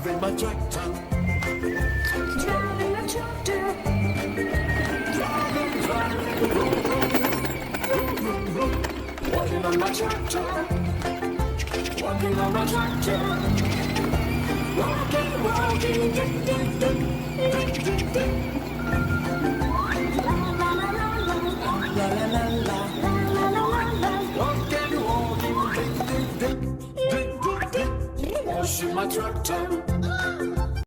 driving my tractor. Driving a tractor. Walking on my tractor. Walking on my tractor. Walking, walking,